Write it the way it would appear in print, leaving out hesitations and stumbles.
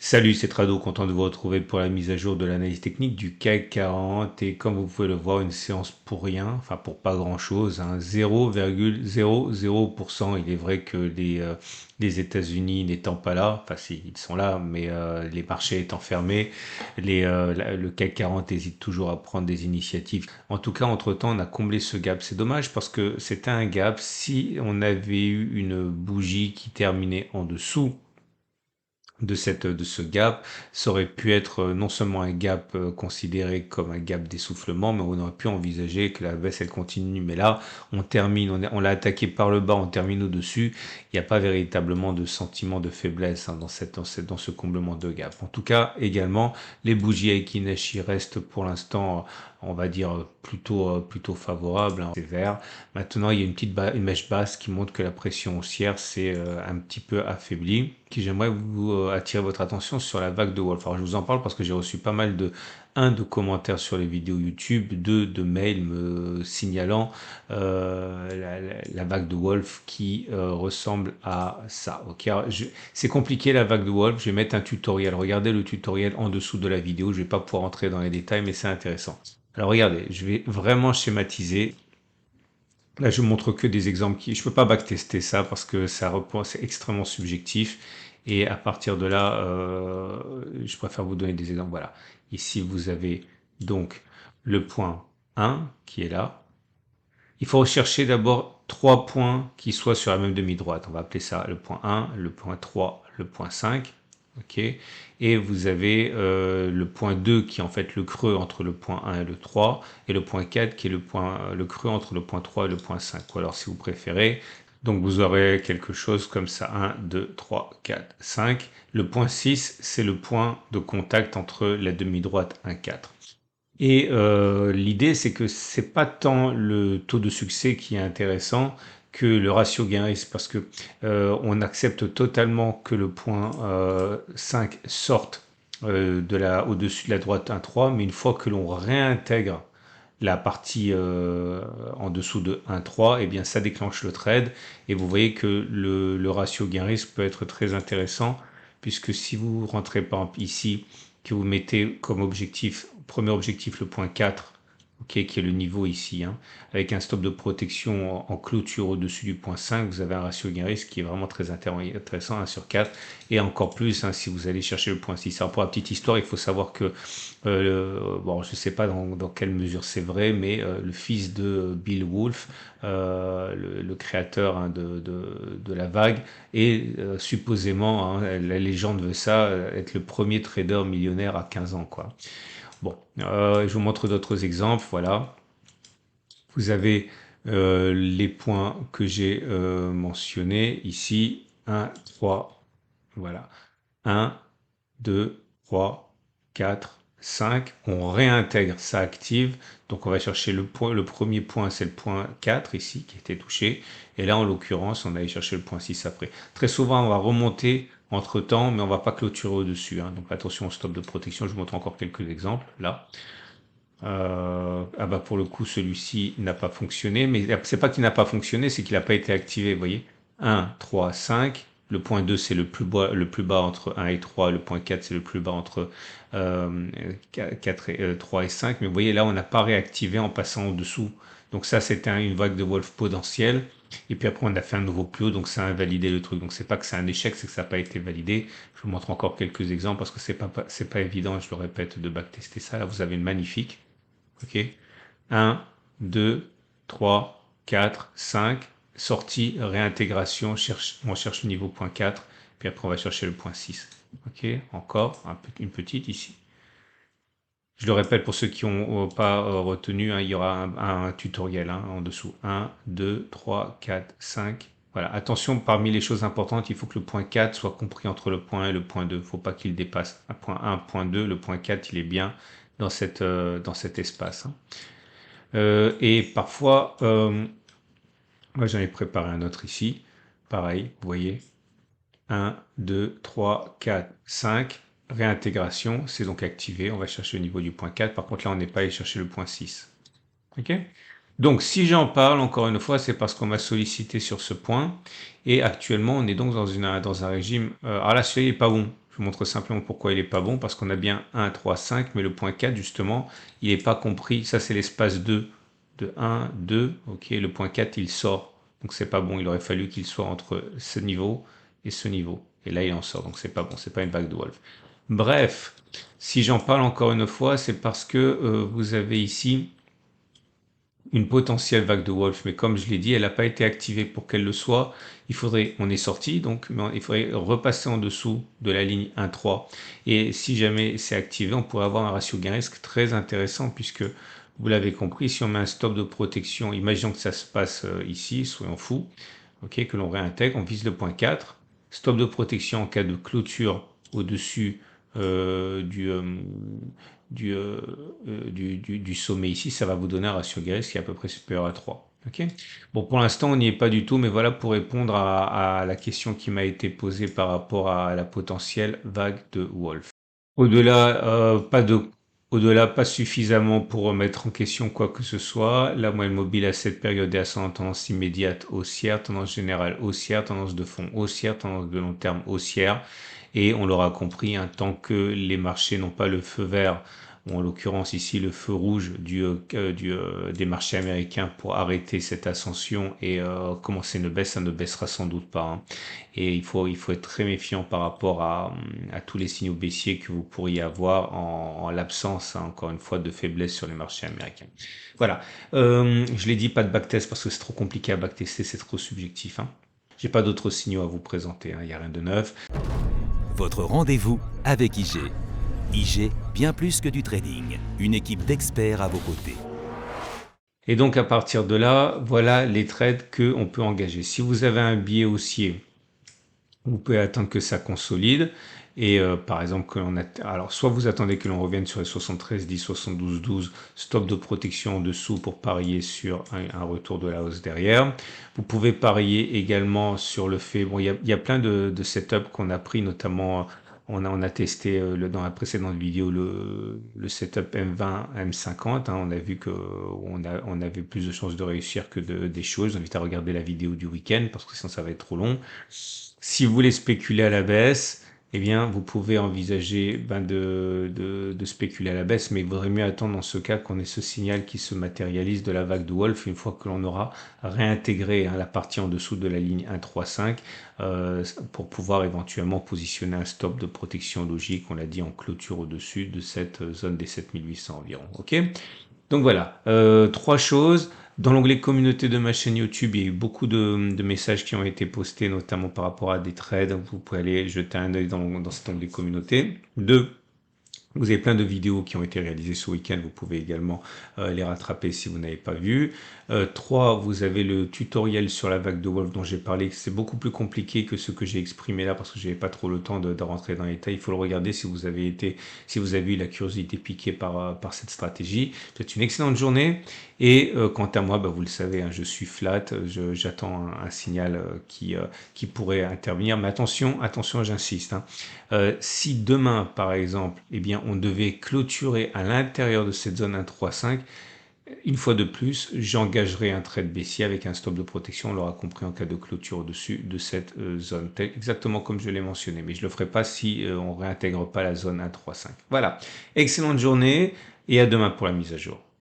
Salut, c'est Trado, content de vous retrouver pour la mise à jour de l'analyse technique du CAC 40 et comme vous pouvez le voir, une séance pour rien, enfin pour pas grand-chose, hein, 0,00%. Il est vrai que les États-Unis n'étant pas là, enfin si, ils sont là, mais les marchés étant fermés, le CAC 40 hésite toujours à prendre des initiatives. En tout cas, entre-temps, on a comblé ce gap. C'est dommage parce que c'était un gap. Si on avait eu une bougie qui terminait en dessous de ce gap, ça aurait pu être non seulement un gap considéré comme un gap d'essoufflement, mais on aurait pu envisager que la baisse elle continue. Mais là, on termine, on l'a attaqué par le bas, on termine au-dessus. Il n'y a pas véritablement de sentiment de faiblesse hein, dans ce comblement de gap. En tout cas, également, les bougies Aiki-Nashi restent pour l'instant, on va dire, plutôt favorables, hein, c'est vert. Maintenant, il y a une mèche basse qui montre que la pression haussière s'est un petit peu affaiblie. J'aimerais vous attirer votre attention sur la vague de Wolf. Alors, je vous en parle parce que j'ai reçu pas mal de commentaires sur les vidéos YouTube, de mails me signalant la vague de Wolf qui ressemble à ça. Ok, c'est compliqué la vague de Wolf. Je vais mettre un tutoriel. Regardez le tutoriel en dessous de la vidéo. Je vais pas pouvoir entrer dans les détails, mais c'est intéressant. Alors regardez, je vais vraiment schématiser. Là, je montre que des exemples je peux pas backtester ça parce que c'est extrêmement subjectif. Et à partir de là, je préfère vous donner des exemples. Voilà. Ici, vous avez donc le point 1 qui est là. Il faut rechercher d'abord trois points qui soient sur la même demi-droite. On va appeler ça le point 1, le point 3, le point 5. Ok. Et vous avez le point 2 qui est en fait le creux entre le point 1 et le 3, et le point 4 qui est le creux entre le point 3 et le point 5. Ou alors si vous préférez, donc vous aurez quelque chose comme ça, 1, 2, 3, 4, 5. Le point 6, c'est le point de contact entre la demi-droite 1, 4. Et l'idée, c'est que c'est pas tant le taux de succès qui est intéressant que le ratio gain-risque, parce que on accepte totalement que le point 5 sorte au-dessus de la droite 1,3, mais une fois que l'on réintègre la partie en dessous de 1,3, eh bien ça déclenche le trade, et vous voyez que le ratio gain-risque peut être très intéressant, puisque si vous rentrez par exemple ici, que vous mettez comme objectif, premier objectif le point 4, okay, qui est le niveau ici, hein, avec un stop de protection en clôture au-dessus du point 5, vous avez un ratio gain-risque qui est vraiment très intéressant, 1 sur 4, et encore plus hein, si vous allez chercher le point 6. Alors pour la petite histoire, il faut savoir que, bon, je ne sais pas dans quelle mesure c'est vrai, mais le fils de Bill Wolf, le créateur hein, de la vague, et supposément, hein, la légende veut ça, être le premier trader millionnaire à 15 ans, quoi. Bon, je vous montre d'autres exemples, voilà. Vous avez les points que j'ai mentionnés ici, 1, 3, voilà. 1, 2, 3, 4, 5. On réintègre, ça active. Donc on va chercher le premier point, c'est le point 4 ici qui était touché. Et là, en l'occurrence, on va aller chercher le point 6 après. Très souvent, on va remonter entre temps, mais on va pas clôturer au-dessus. Hein. Donc attention au stop de protection. Je vous montre encore quelques exemples là. Ah bah pour le coup, celui-ci n'a pas fonctionné, mais c'est pas qu'il n'a pas fonctionné, c'est qu'il n'a pas été activé, vous voyez. 1, 3, 5. Le point 2, c'est le plus bas entre 1 et 3. Le point 4, c'est le plus bas entre 4 et, 3 et 5. Mais vous voyez, là, on n'a pas réactivé en passant au-dessous. Donc ça, c'était une vague de Wolf potentielle. Et puis après, on a fait un nouveau plus haut, donc ça a invalidé le truc. Donc c'est pas que c'est un échec, c'est que ça n'a pas été validé. Je vous montre encore quelques exemples parce que c'est pas évident, je le répète, de backtester ça. Là, vous avez une magnifique. Ok. 1, 2, 3, 4, 5. Sortie, réintégration, on cherche le niveau point 4, puis après on va chercher le point 6. Ok, encore une petite ici. Je le répète pour ceux qui n'ont pas retenu, hein, il y aura un tutoriel hein, en dessous. 1, 2, 3, 4, 5. Voilà, attention, parmi les choses importantes, il faut que le point 4 soit compris entre le point 1 et le point 2. Il ne faut pas qu'il dépasse. Un point 1, point 2, le point 4, il est bien dans cet espace. Hein. Et parfois, moi j'en ai préparé un autre ici. Pareil, vous voyez. 1, 2, 3, 4, 5. Réintégration, c'est donc activé. On va chercher le niveau du point 4. Par contre, là, on n'est pas allé chercher le point 6. OK? Donc, si j'en parle, encore une fois, c'est parce qu'on m'a sollicité sur ce point. Et actuellement, on est donc dans un régime... alors là, celui-là, il n'est pas bon. Je vous montre simplement pourquoi il n'est pas bon, parce qu'on a bien 1, 3, 5, mais le point 4, justement, il n'est pas compris. Ça, c'est l'espace 2 de 1, 2. Ok, le point 4, il sort. Donc, c'est pas bon. Il aurait fallu qu'il soit entre ce niveau et ce niveau. Et là, il en sort. Donc, c'est pas bon. C'est pas une vague de Wolf. Bref, si j'en parle encore une fois, c'est parce que vous avez ici une potentielle vague de Wolf, mais comme je l'ai dit, elle n'a pas été activée pour qu'elle le soit. Il faudrait, on est sorti, donc il faudrait repasser en dessous de la ligne 1,3. Et si jamais c'est activé, on pourrait avoir un ratio gain-risque très intéressant, puisque vous l'avez compris, si on met un stop de protection, imaginons que ça se passe ici, soyons fous, ok, que l'on réintègre, on vise le point 4, stop de protection en cas de clôture au-dessus euh, du, euh, du sommet ici, ça va vous donner un ratio gain-risque qui est à peu près supérieur à 3. Okay. Bon, pour l'instant, on n'y est pas du tout, mais voilà pour répondre à la question qui m'a été posée par rapport à la potentielle vague de Wolf. Au-delà, au-delà, pas suffisamment pour remettre en question quoi que ce soit. La moyenne mobile à cette période est ascendante, tendance immédiate haussière, tendance générale haussière, tendance de fond haussière, tendance de long terme haussière. Et on l'aura compris, hein, tant que les marchés n'ont pas le feu vert, ou en l'occurrence ici le feu rouge des marchés américains pour arrêter cette ascension et commencer une baisse, ça ne baissera sans doute pas, hein. Et il faut être très méfiant par rapport à tous les signaux baissiers que vous pourriez avoir en l'absence, hein, encore une fois, de faiblesse sur les marchés américains. Voilà. Je l'ai dit, pas de backtest parce que c'est trop compliqué à backtester, c'est trop subjectif, hein. J'ai pas d'autres signaux à vous présenter, hein, il n'y a rien de neuf. Votre rendez-vous avec IG. IG, bien plus que du trading. Une équipe d'experts à vos côtés. Et donc à partir de là, voilà les trades qu'on peut engager. Si vous avez un biais haussier, vous pouvez attendre que ça consolide et par exemple alors soit vous attendez que l'on revienne sur les 73 10 72 12, stop de protection en dessous pour parier sur un retour de la hausse derrière. Vous pouvez parier également sur le fait, bon il y a plein de setups qu'on a pris, notamment on a testé dans la précédente vidéo le setup M20 M50, hein. On a vu que on avait plus de chances de réussir que des choses. Je vous invite à regarder la vidéo du week-end parce que sinon ça va être trop long. Si vous voulez spéculer à la baisse, eh bien, vous pouvez envisager de spéculer à la baisse, mais il vaudrait mieux attendre dans ce cas qu'on ait ce signal qui se matérialise de la vague de Wolf une fois que l'on aura réintégré, hein, la partie en dessous de la ligne 1,35 pour pouvoir éventuellement positionner un stop de protection logique, on l'a dit, en clôture au-dessus de cette zone des 7800 environ. Ok. Donc voilà, trois choses. Dans l'onglet communauté de ma chaîne YouTube, il y a eu beaucoup de messages qui ont été postés, notamment par rapport à des trades. Vous pouvez aller jeter un œil dans cet onglet communauté. Deux, vous avez plein de vidéos qui ont été réalisées ce week-end, vous pouvez également les rattraper si vous n'avez pas vu. 3, vous avez le tutoriel sur la vague de Wolf dont j'ai parlé, c'est beaucoup plus compliqué que ce que j'ai exprimé là parce que je n'avais pas trop le temps de rentrer dans les détails. Il faut le regarder si vous avez eu la curiosité piquée par cette stratégie. Je vous souhaite une excellente journée et quant à moi, bah, vous le savez, hein, je suis flat, j'attends un signal qui pourrait intervenir. Mais attention, j'insiste, hein. Si demain, par exemple, eh bien, on devait clôturer à l'intérieur de cette zone 1,35, une fois de plus, j'engagerai un trade baissier avec un stop de protection, on l'aura compris, en cas de clôture au-dessus de cette zone, exactement comme je l'ai mentionné. Mais je ne le ferai pas si on ne réintègre pas la zone 1,35. Voilà, excellente journée et à demain pour la mise à jour.